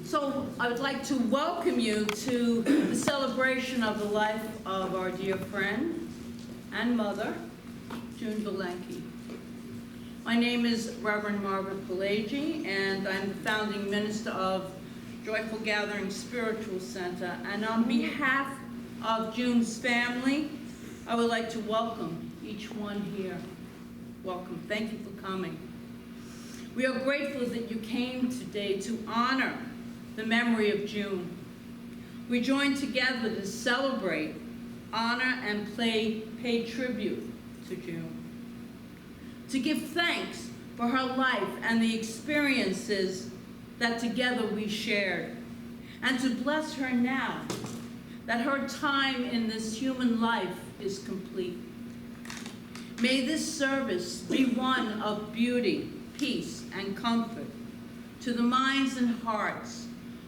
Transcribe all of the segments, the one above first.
So I would like to welcome you to the celebration of the life of our dear friend and mother, June Palagye. My name is Reverend Margaret Palagye, and I'm the founding minister of Joyful Gathering Spiritual Center. And on behalf of June's family, I would like to welcome each one here. Welcome. Thank you for coming. We are grateful that you came today to honor the memory of June. We join together to celebrate, honor, and pay tribute to June. To give thanks for her life and the experiences that together we shared. And to bless her now that her time in this human life is complete. May this service be one of beauty, peace, and comfort to the minds and hearts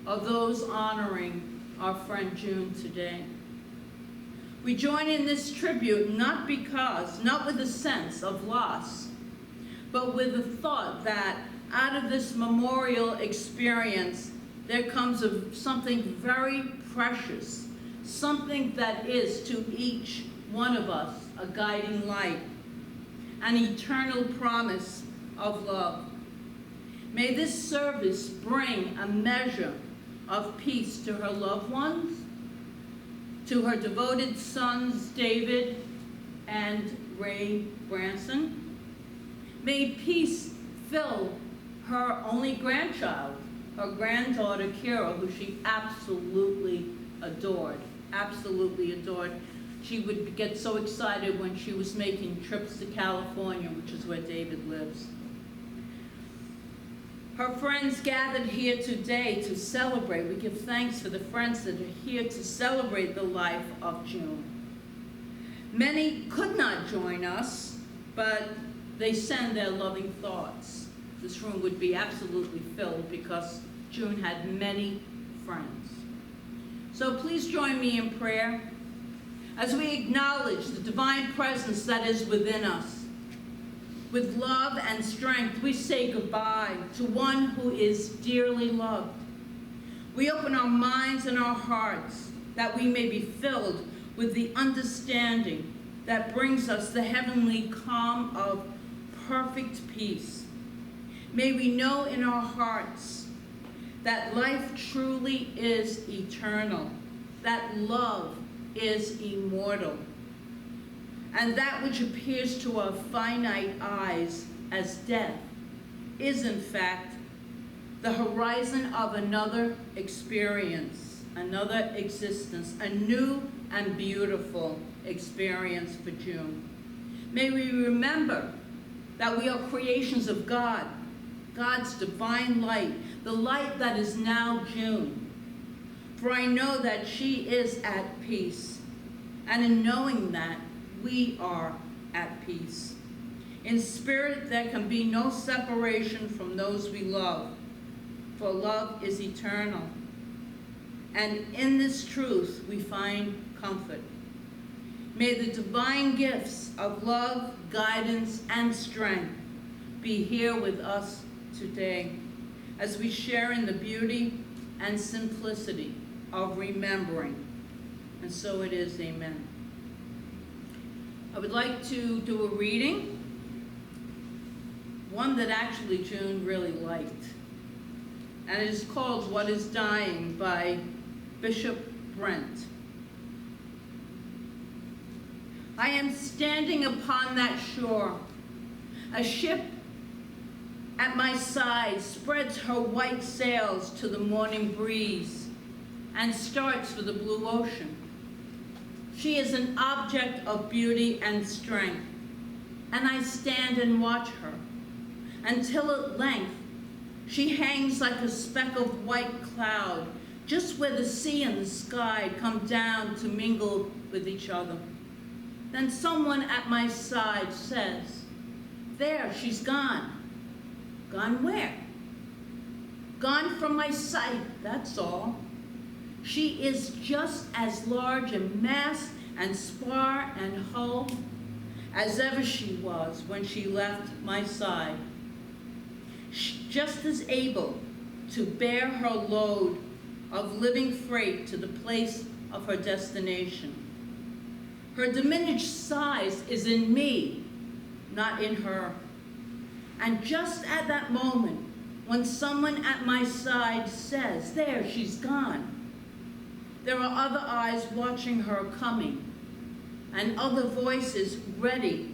of those honoring our friend June today. We join in this tribute not with a sense of loss, but with the thought that out of this memorial experience, there comes something very precious, something that is to each one of us a guiding light, an eternal promise of love. May this service bring a measure of peace to her loved ones, to her devoted sons, David and Ray Branson. May peace fill her only grandchild, her granddaughter, Kira, who she absolutely adored. She would get so excited when she was making trips to California, which is where David lives. Her friends gathered here today to celebrate. We give thanks for the friends that are here to celebrate the life of June. Many could not join us, but they send their loving thoughts. This room would be absolutely filled because June had many friends. So please join me in prayer as we acknowledge the divine presence that is within us. With love and strength, we say goodbye to one who is dearly loved. We open our minds and our hearts that we may be filled with the understanding that brings us the heavenly calm of perfect peace. May we know in our hearts that life truly is eternal, that love is immortal, and that which appears to our finite eyes as death is in fact the horizon of another experience, another existence, a new and beautiful experience for June. May we remember that we are creations of God, God's divine light, the light that is now June. For I know that she is at peace, and in knowing that, we are at peace. In spirit, there can be no separation from those we love, for love is eternal. And in this truth, we find comfort. May the divine gifts of love, guidance, and strength be here with us today as we share in the beauty and simplicity of remembering. And so it is, amen. I would like to do a reading, one that actually June really liked. And it is called What is Dying by Bishop Brent. I am standing upon that shore. A ship at my side spreads her white sails to the morning breeze and starts for the blue ocean. She is an object of beauty and strength, and I stand and watch her until at length she hangs like a speck of white cloud just where the sea and the sky come down to mingle with each other. Then someone at my side says, "There, she's gone." Gone where? Gone from my sight, that's all. She is just as large in mass and spar and hull as ever she was when she left my side. Just as able to bear her load of living freight to the place of her destination. Her diminished size is in me, not in her. And just at that moment, when someone at my side says, "There, she's gone," there are other eyes watching her coming, and other voices ready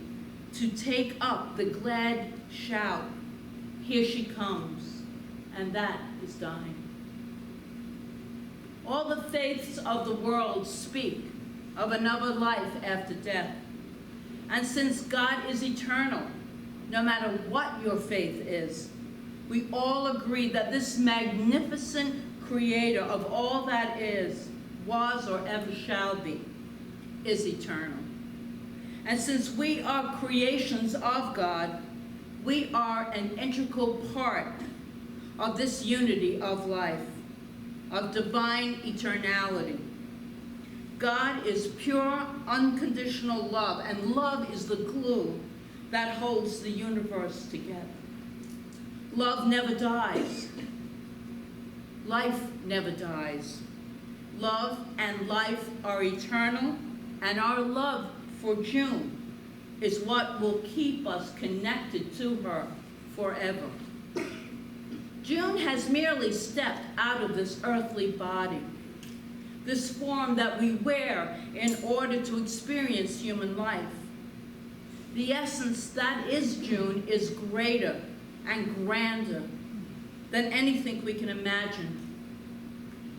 to take up the glad shout, "Here she comes," and that is dying. All the faiths of the world speak of another life after death. And since God is eternal, no matter what your faith is, we all agree that this magnificent creator of all that is, was, or ever shall be, is eternal. And since we are creations of God, we are an integral part of this unity of life, of divine eternality. God is pure, unconditional love, and love is the glue that holds the universe together. Love never dies. Life never dies. Love and life are eternal, and our love for June is what will keep us connected to her forever. June has merely stepped out of this earthly body, this form that we wear in order to experience human life. The essence that is June is greater and grander than anything we can imagine.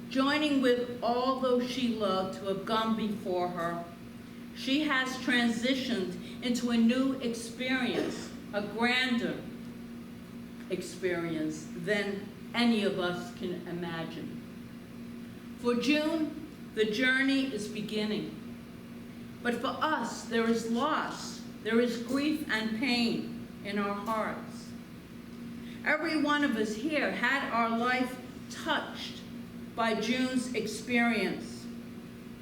Joining with all those she loved who have gone before her, she has transitioned into a new experience, a grander experience than any of us can imagine. For June, the journey is beginning. But for us, there is loss, there is grief and pain in our hearts. Every one of us here had our life touched by June's experience,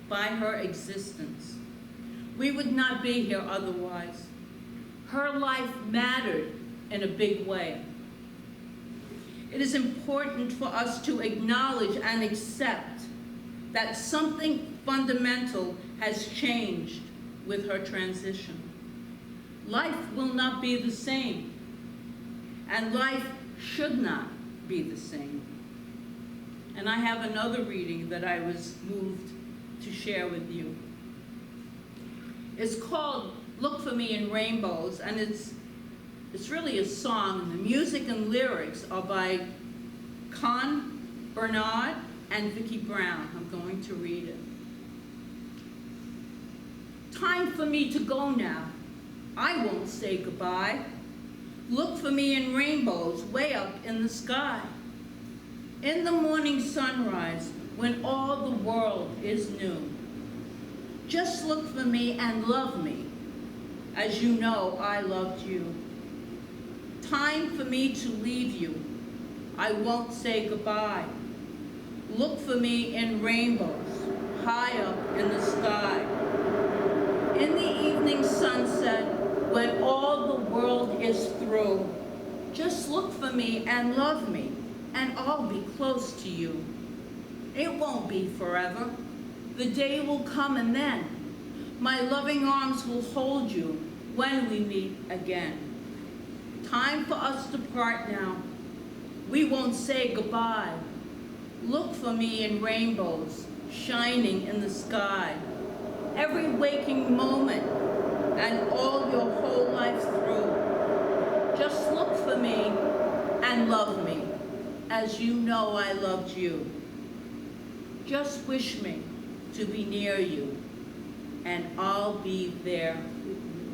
by her existence. We would not be here otherwise. Her life mattered in a big way. It is important for us to acknowledge and accept that something fundamental has changed with her transition. Life will not be the same, and life should not be the same. And I have another reading that I was moved to share with you. It's called "Look for Me in Rainbows," and it's really a song. The music and lyrics are by Con Bernard and Vicki Brown. I'm going to read it. Time for me to go now. I won't say goodbye. Look for me in rainbows way up in the sky. In the morning sunrise, when all the world is new. Just look for me and love me, as you know I loved you. Time for me to leave you. I won't say goodbye. Look for me in rainbows, high up in the sky. In the evening sunset, when all the world is through, just look for me and love me, and I'll be close to you. It won't be forever. The day will come, and then my loving arms will hold you when we meet again. Time for us to part now. We won't say goodbye. Look for me in rainbows, shining in the sky. Every waking moment and all your whole life through. Just look for me and love me, as you know I loved you. Just wish me to be near you, and I'll be there with you.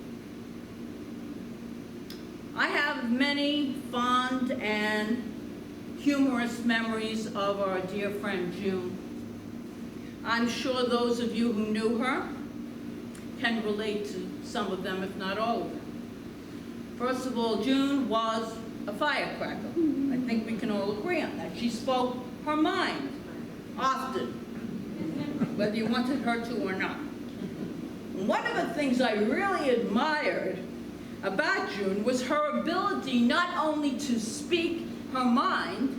I have many fond and humorous memories of our dear friend June. I'm sure those of you who knew her can relate to some of them, if not all of them. First of all, June was a firecracker. I think we can all agree on that. She spoke her mind often, whether you wanted her to or not. One of the things I really admired about June was her ability not only to speak her mind,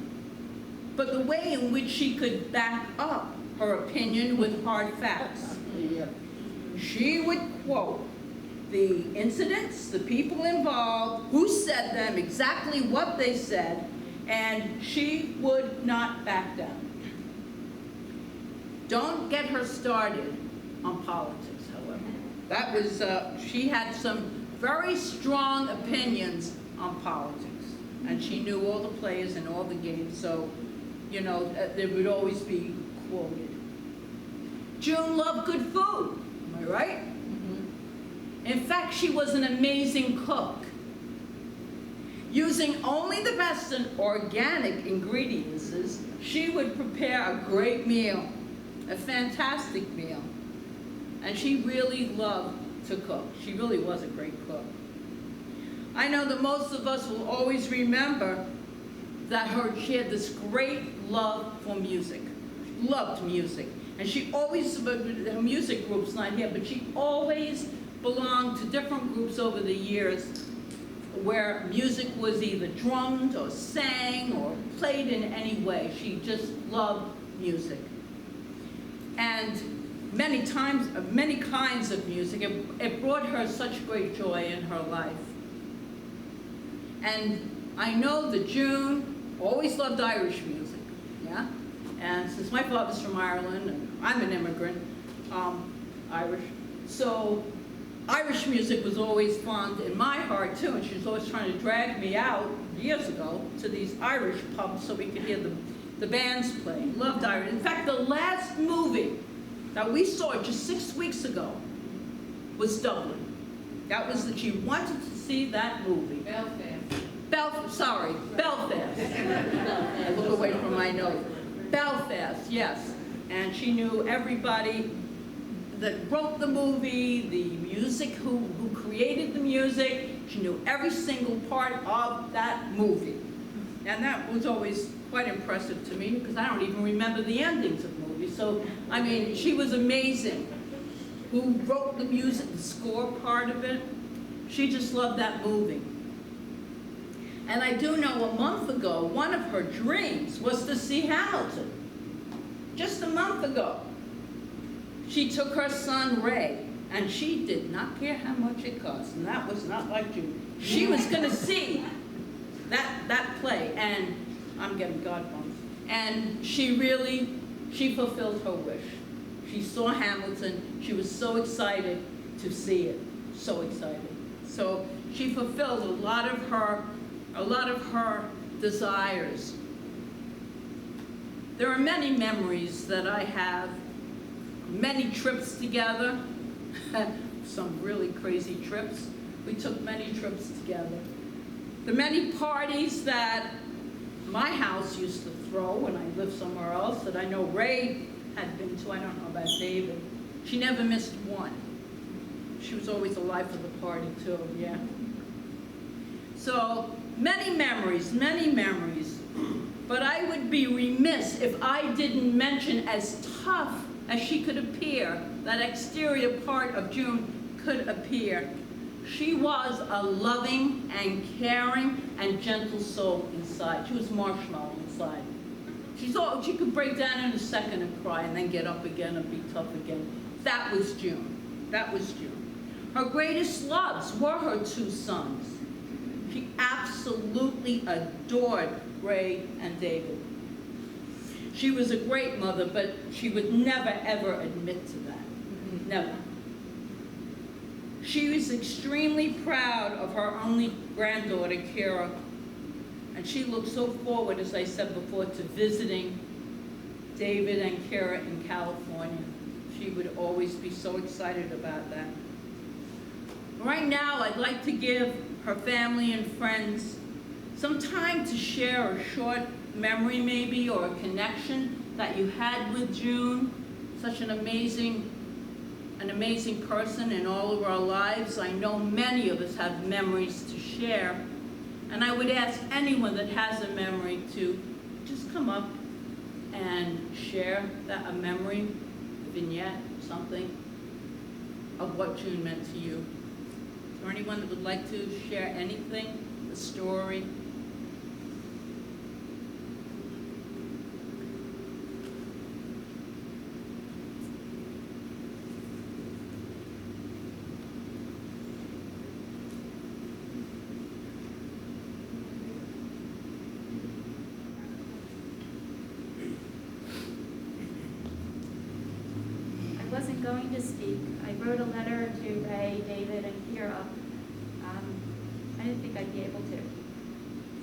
but the way in which she could back up her opinion with hard facts. She would quote the incidents, the people involved, who said them, exactly what they said, and she would not back down. Don't get her started on politics, however. That was, she had some very strong opinions on politics, and she knew all the players and all the games, so, you know, they would always be quoted. June loved good food, am I right? Mm-hmm. In fact, she was an amazing cook. Using only the best and organic ingredients, she would prepare a great meal, a fantastic meal. And she really loved to cook. She really was a great cook. I know that most of us will always remember that she had this great love for music. She loved music. And she always, her music group's not here, but she always belonged to different groups over the years where music was either drummed or sang or played in any way. She just loved music. And many kinds of music. It brought her such great joy in her life. And I know that June always loved Irish music, yeah? And since my father's from Ireland, and I'm an immigrant, Irish, so Irish music was always fond in my heart too, and she was always trying to drag me out years ago to these Irish pubs so we could hear the bands play. Loved Irish. In fact, the last movie that we saw just 6 weeks ago was Dublin. That was that she wanted to see that movie. Belfast. I look away from my note. Belfast, yes. And she knew everybody that wrote the movie, the music, who created the music. She knew every single part of that movie. And that was always quite impressive to me because I don't even remember the endings of movies. So, I mean, she was amazing. Who wrote the music, the score part of it. She just loved that movie. And I do know a month ago, one of her dreams was to see Hamilton. Just a month ago. She took her son, Ray, and she did not care how much it cost. And that was not like June. She was going to see that play. And I'm getting God bumps. And she fulfilled her wish. She saw Hamilton. She was so excited to see it. So excited. So she fulfilled a lot of her desires. There are many memories that I have. Many trips together. Some really crazy trips. We took many trips together. The many parties that my house used to throw when I lived somewhere else that I know Ray had been to. I don't know about David. She never missed one. She was always the life of the party too, yeah. So, many memories, but I would be remiss if I didn't mention as tough as she could appear, that exterior part of June could appear. She was a loving and caring and gentle soul inside. She was marshmallow inside. She could break down in a second and cry and then get up again and be tough again. That was June. That was June. Her greatest loves were her 2 sons. She absolutely adored Ray and David. She was a great mother, but she would never, ever admit to that. Never. She was extremely proud of her only granddaughter, Kira, and she looked so forward, as I said before, to visiting David and Kira in California. She would always be so excited about that. Right now, I'd like to give her family and friends some time to share a short memory maybe, or a connection that you had with June, such an amazing person in all of our lives. I know many of us have memories to share, and I would ask anyone that has a memory to just come up and share a memory, a vignette, something of what June meant to you. Is there anyone that would like to share anything, a story? wasn't going to speak. I wrote a letter to Ray, David, and Kira. I didn't think I'd be able to.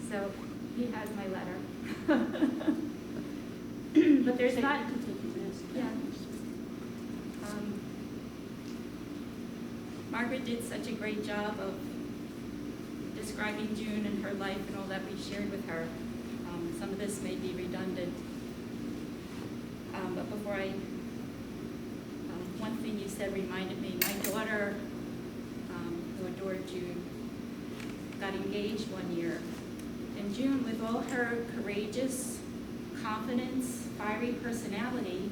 So he has my letter. But there's not, yeah. Margaret did such a great job of describing June and her life and all that we shared with her. Some of this may be redundant. But before one thing you said reminded me, my daughter, who adored June, got engaged one year. And June, with all her courageous confidence, fiery personality,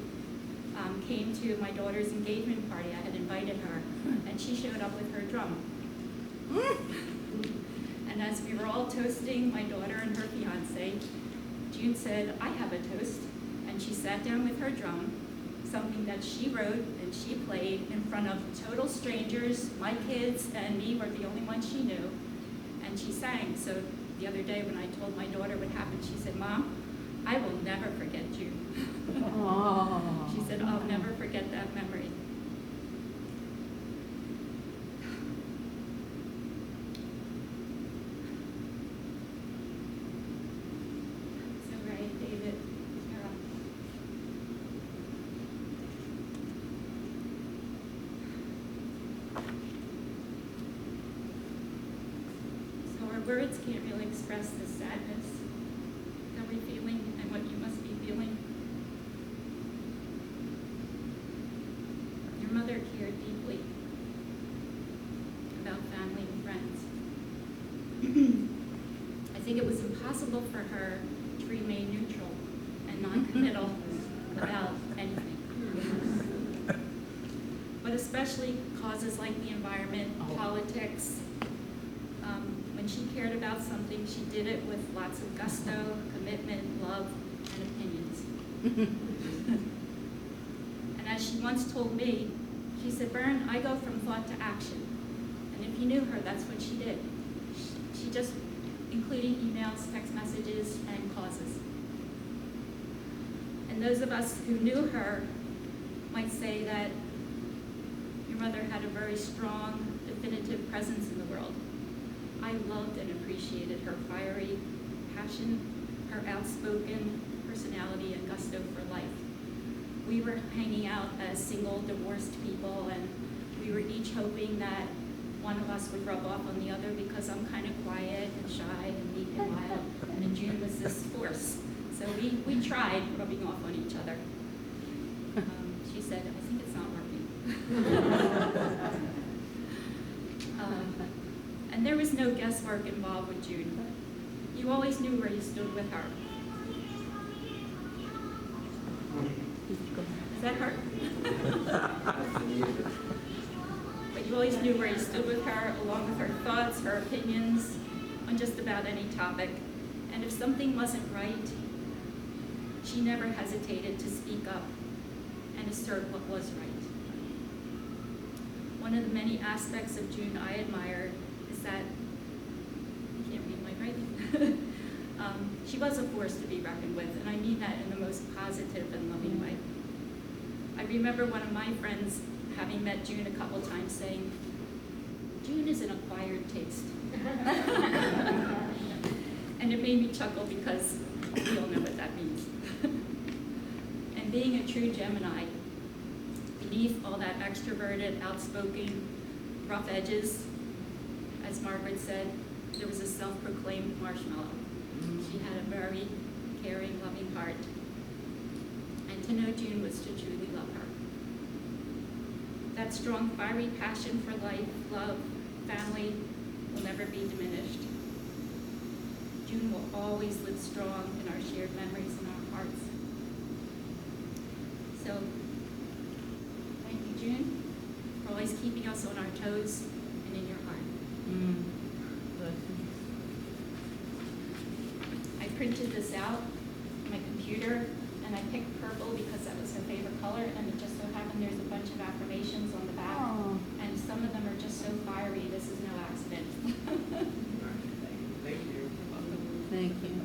came to my daughter's engagement party. I had invited her, and she showed up with her drum. And as we were all toasting my daughter and her fiance, June said, "I have a toast." And she sat down with her drum, something that she wrote and she played in front of total strangers. My kids and me were the only ones she knew. And she sang. So the other day when I told my daughter what happened, she said, "Mom, I will never forget June." She said, "I'll never forget that memory." So Ray, David, you're up. So our words can't really express the sadness that we're feeling and what you must be feeling. Your mother cared deeply about family and friends. I think it was impossible for her to remain neutral and non-committal about anything. But especially causes like the environment, politics. When she cared about something, she did it with lots of gusto, commitment, love, and opinions. And as she once told me, she said, "Brent, I go from thought to action." And if you knew her, that's what she did. She just, including emails, text messages, and causes. And those of us who knew her might say that your mother had a very strong, definitive presence in the world. I loved and appreciated her fiery passion, her outspoken personality, and gusto for life. We were hanging out as single, divorced people, and we were each hoping that one of us would rub off on the other because I'm kind of quiet and shy and meek and wild, and June was this force. So we tried rubbing off on each other. She said, "I think it's not working." And there was no guesswork involved with June. You always knew where you stood with her. Does that hurt? But you always knew where you stood with her, along with her thoughts, her opinions, on just about any topic. And if something wasn't right, she never hesitated to speak up and assert what was right. One of the many aspects of June I admired is that, you can't read my writing, she was a force to be reckoned with, and I mean that in the most positive and loving way. I remember one of my friends, having met June a couple times, saying, "June is an acquired taste." And it made me chuckle because we all know what that means. And being a true Gemini, beneath all that extroverted, outspoken, rough edges, as Margaret said, there was a self-proclaimed marshmallow. She had a very caring, loving heart. And to know June was to truly love her. That strong, fiery passion for life, love, family will never be diminished. June will always live strong in our shared memories and our hearts. So, thank you, June, for always keeping us on our toes and in your heart. I printed this out on my computer, and I picked purple because that was her favorite color, and it just so happened there's a bunch of affirmations on the back, and some of them are just so fiery, this is no accident. Thank you. Thank you.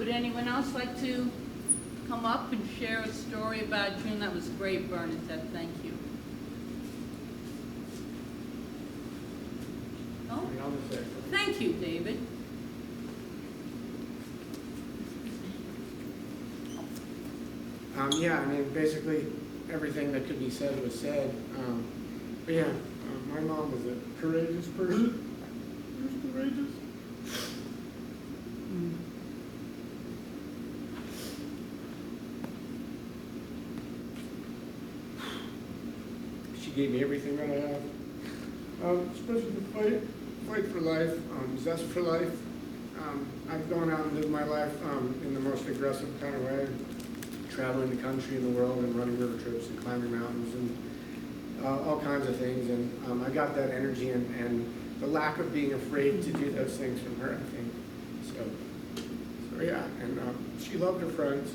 Would anyone else like to come up and share a story about June? That was great, Bernadette. Thank you. Oh, thank you, David. Yeah, I mean, basically everything that could be said was said. But yeah, my mom was a courageous person. She was courageous. She gave me everything that I have, especially the fight for life, zest for life. I've gone out and lived my life in the most aggressive kind of way, traveling the country and the world and running river trips and climbing mountains and all kinds of things. And I got that energy and the lack of being afraid to do those things from her, I think. So yeah, and she loved her friends.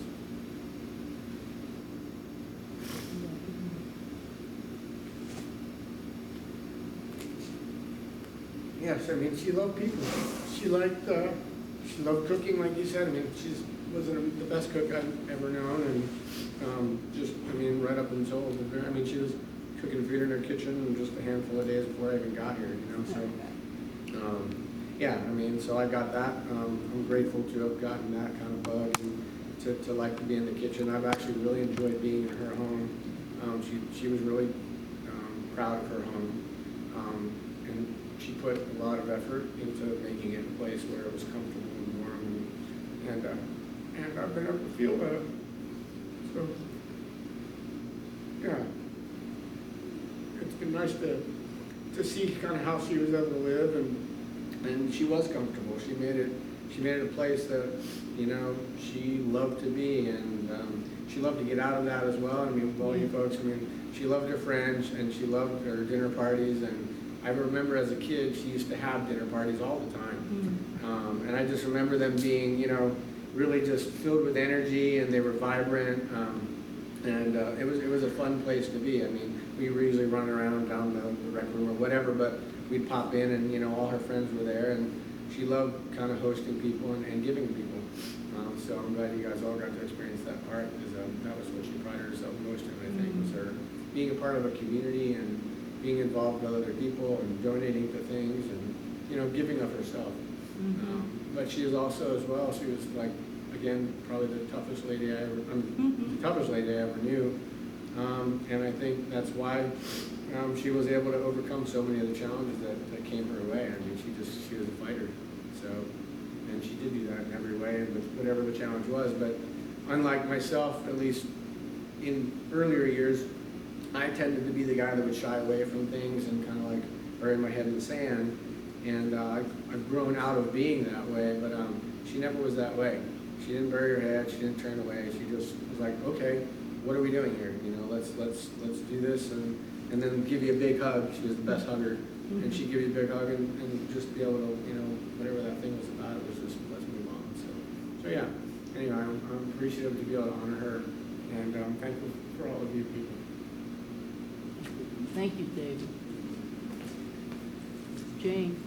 Yes, I mean, she loved people. She loved cooking, like you said. I mean, she wasn't the best cook I've ever known, and just, I mean, right up until, I mean, she was cooking food in her kitchen just a handful of days before I even got here, you know, so, yeah, I mean, so I got that. I'm grateful to have gotten that kind of bug and to like to be in the kitchen. I've actually really enjoyed being in her home. She was really proud of her home. And she put a lot of effort into making it a place where it was comfortable and warm, and I've been able to feel that. So, yeah, it's been nice to see kind of how she was able to live, and she was comfortable. She made it a place that, you know, she loved to be, and she loved to get out of that as well. I mean, with all you folks, I mean, she loved her friends and she loved her dinner parties, and I remember as a kid, she used to have dinner parties all the time. And I just remember them being, you know, really just filled with energy, and they were vibrant. And it was a fun place to be. I mean, we were usually running around down the rec room or whatever, but we'd pop in and, you know, all her friends were there, and she loved kind of hosting people and giving to people. So I'm glad you guys all got to experience that part, because that was what she prided herself most in, I think, was her being a part of a community and being involved with other people and donating to things and, you know, giving of herself. But she was also, as well, she was like, again, probably the toughest lady I ever, the toughest lady I ever knew. And I think that's why she was able to overcome so many of the challenges that came her way. I mean, she was a fighter. So, and she did do that in every way with whatever the challenge was. But unlike myself, at least in earlier years, I tended to be the guy that would shy away from things and kind of like bury my head in the sand. And I've grown out of being that way, but she never was that way. She didn't bury her head. She didn't turn away. She just was like, okay, what are we doing here? You know, let's do this, and then give you a big hug. She was the best hugger, and she'd give you a big hug and just be able to, you know, whatever that thing was about, it was just let's move on. So yeah. Anyway, I'm appreciative to be able to honor her, and I'm thankful for all of you people. Thank you, David. Jane.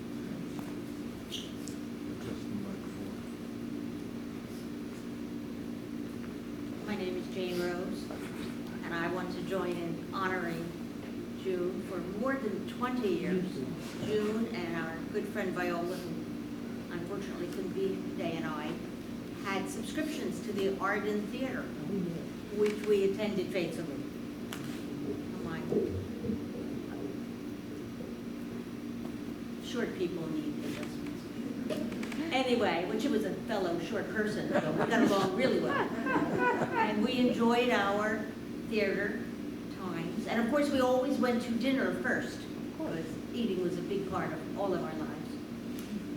My name is Jane Rose, and I want to join in honoring June for more than 20 years. June and our good friend Viola, who unfortunately couldn't be today, and I had subscriptions to the Arden Theater, which we attended faithfully. Oh my. Short people need adjustments. Anyway, when she was a fellow short person, so we got along really well. And we enjoyed our theater times. And of course, we always went to dinner first, because eating was a big part of all of our lives.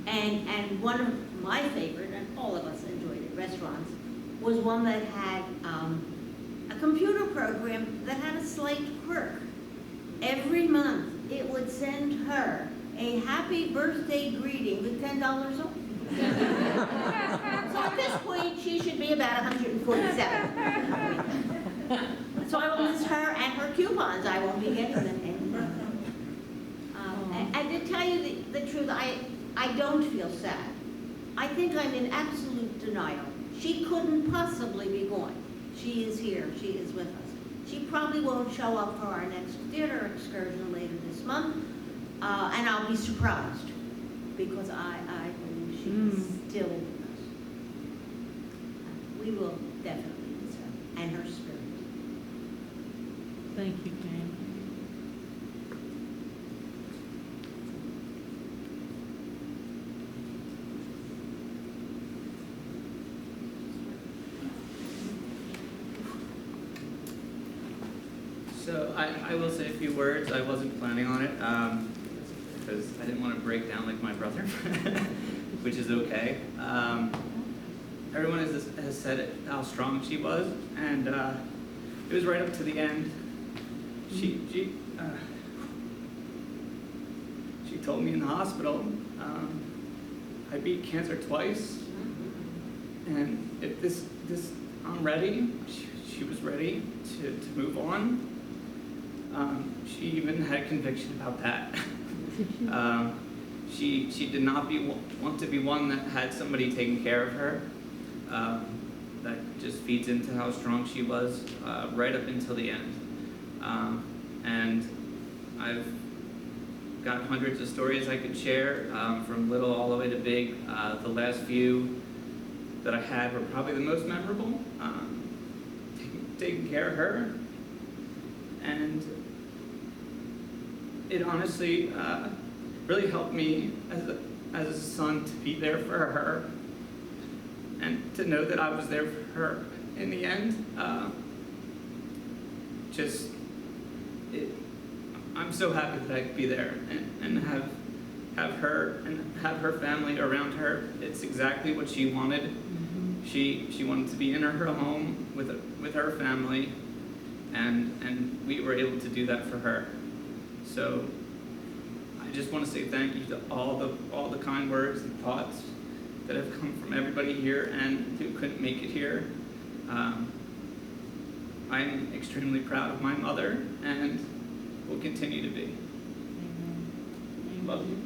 And one of my favorite, and all of us enjoyed it, restaurants, was one that had a computer program that had a slight quirk. Every month, it would send her a happy birthday greeting with $10 off. So at this point, she should be about 147. So I will miss her and her coupons. I won't be getting them anymore. And to tell you the truth, I don't feel sad. I think I'm in absolute denial. She couldn't possibly be going. She is here, she is with us. She probably won't show up for our next theater excursion later this month, and I'll be surprised, because I believe she is still with us. We will definitely miss her and her spirit. Thank you, Jane. So I will say a few words. I wasn't planning on it because I didn't want to break down like my brother, which is okay. Everyone has said how strong she was, and it was right up to the end. She told me in the hospital, I beat cancer twice, and if this I'm ready. She was ready to move on. She even had conviction about that. She did not want to be one that had somebody taking care of her. That just feeds into how strong she was right up until the end. And I've got hundreds of stories I could share, from little all the way to big. The last few that I had were probably the most memorable. Taking care of her, and it honestly really helped me as a son to be there for her, and to know that I was there for her in the end. I'm so happy that I could be there and have her and have her family around her. It's exactly what she wanted. She wanted to be in her home with her family, and we were able to do that for her. So I just want to say thank you to all the kind words and thoughts that have come from everybody here and who couldn't make it here. I'm extremely proud of my mother and will continue to be. Love you.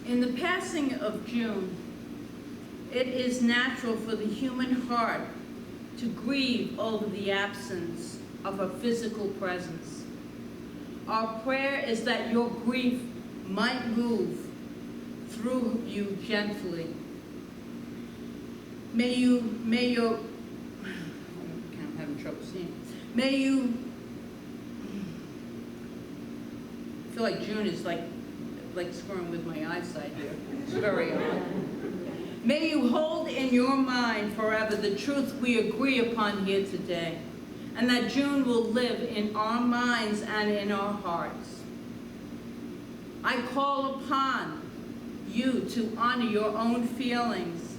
In the passing of June, it is natural for the human heart to grieve over the absence of her physical presence. Our prayer is that your grief might move through you gently. I'm having trouble seeing. I feel like June is like screwing with my eyesight here. It's very odd. May you hold in your mind forever the truth we agree upon here today, and that June will live in our minds and in our hearts. I call upon you to honor your own feelings.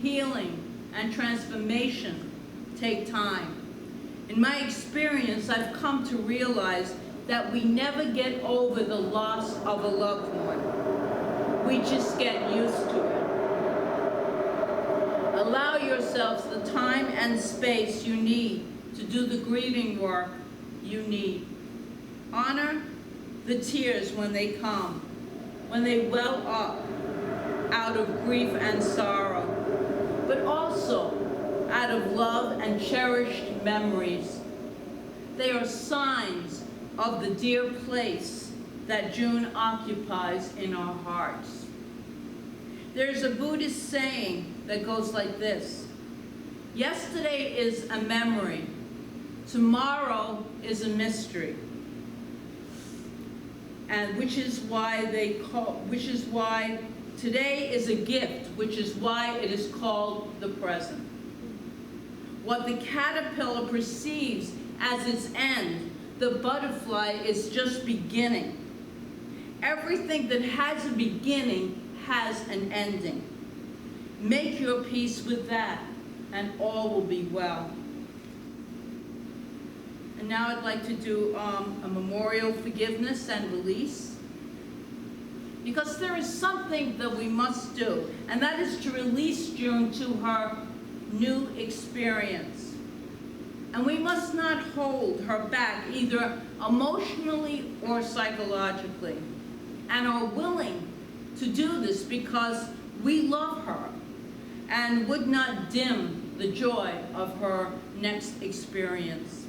Healing and transformation take time. In my experience, I've come to realize that we never get over the loss of a loved one. We just get used to it. Allow yourselves the time and space you need to do the grieving work you need. Honor the tears when they come, when they well up out of grief and sorrow, but also out of love and cherished memories. They are signs of the dear place that June occupies in our hearts. There's a Buddhist saying that goes like this: yesterday is a memory, tomorrow is a mystery. And which is why today is a gift, which is why it is called the present. What the caterpillar perceives as its end, the butterfly is just beginning. Everything that has a beginning has an ending. Make your peace with that, and all will be well. And now I'd like to do a memorial forgiveness and release. Because there is something that we must do, and that is to release June to her new experience. And we must not hold her back, either emotionally or psychologically, and are willing to do this because we love her and would not dim the joy of her next experience.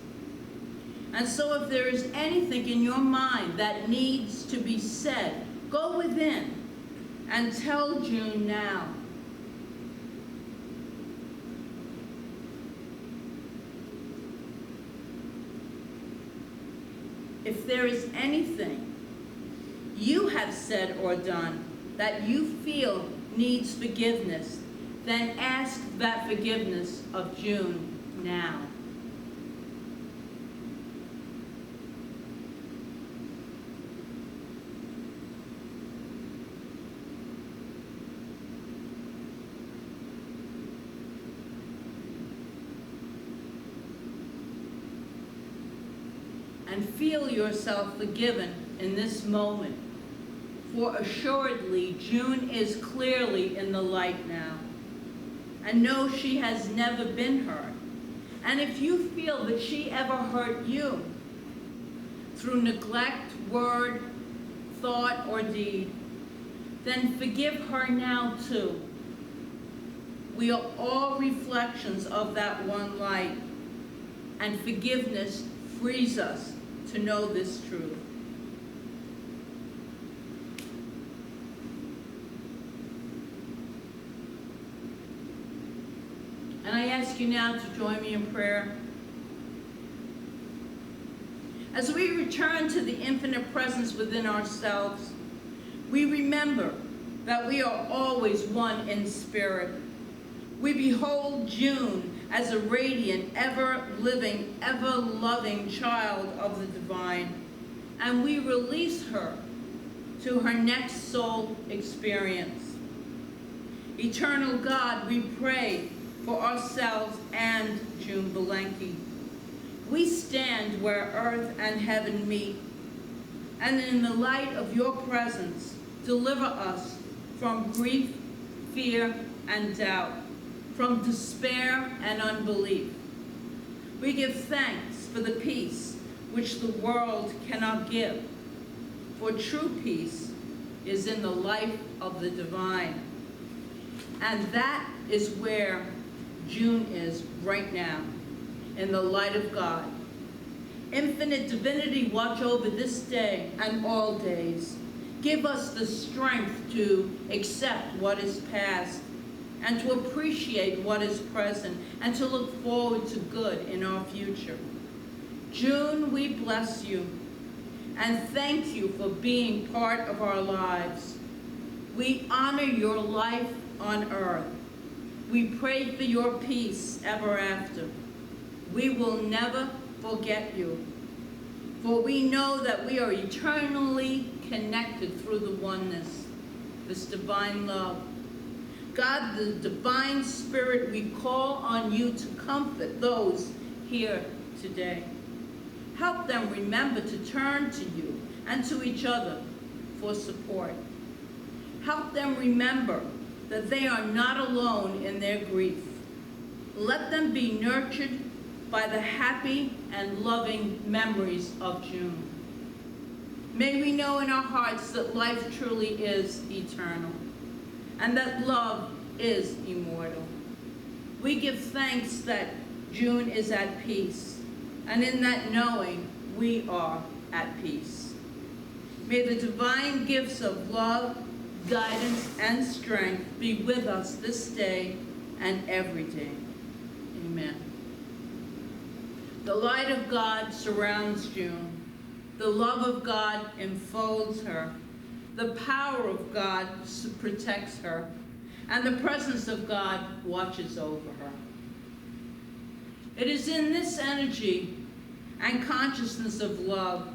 And so if there is anything in your mind that needs to be said, go within and tell June now. If there is anything you have said or done that you feel needs forgiveness, then ask that forgiveness of June now. And feel yourself forgiven in this moment. For assuredly, June is clearly in the light now. And know she has never been hurt. And if you feel that she ever hurt you through neglect, word, thought, or deed, then forgive her now too. We are all reflections of that one light. And forgiveness frees us to know this truth. And I ask you now to join me in prayer. As we return to the infinite presence within ourselves, we remember that we are always one in spirit. We behold June as a radiant, ever-living, ever-loving child of the divine, and we release her to her next soul experience. Eternal God, we pray for ourselves and June Palagye. We stand where earth and heaven meet, and in the light of your presence, deliver us from grief, fear, and doubt, from despair and unbelief. We give thanks for the peace which the world cannot give, for true peace is in the life of the divine. And that is where June is right now, in the light of God. Infinite divinity, watch over this day and all days. Give us the strength to accept what is past, and to appreciate what is present, and to look forward to good in our future. June, we bless you, and thank you for being part of our lives. We honor your life on earth. We pray for your peace ever after. We will never forget you, for we know that we are eternally connected through the oneness, this divine love. God, the divine spirit, we call on you to comfort those here today. Help them remember to turn to you and to each other for support. Help them remember that they are not alone in their grief. Let them be nurtured by the happy and loving memories of June. May we know in our hearts that life truly is eternal, and that love is immortal. We give thanks that June is at peace, and in that knowing, we are at peace. May the divine gifts of love, guidance, and strength be with us this day and every day. Amen. The light of God surrounds June. The love of God enfolds her. The power of God protects her, and the presence of God watches over her. It is in this energy and consciousness of love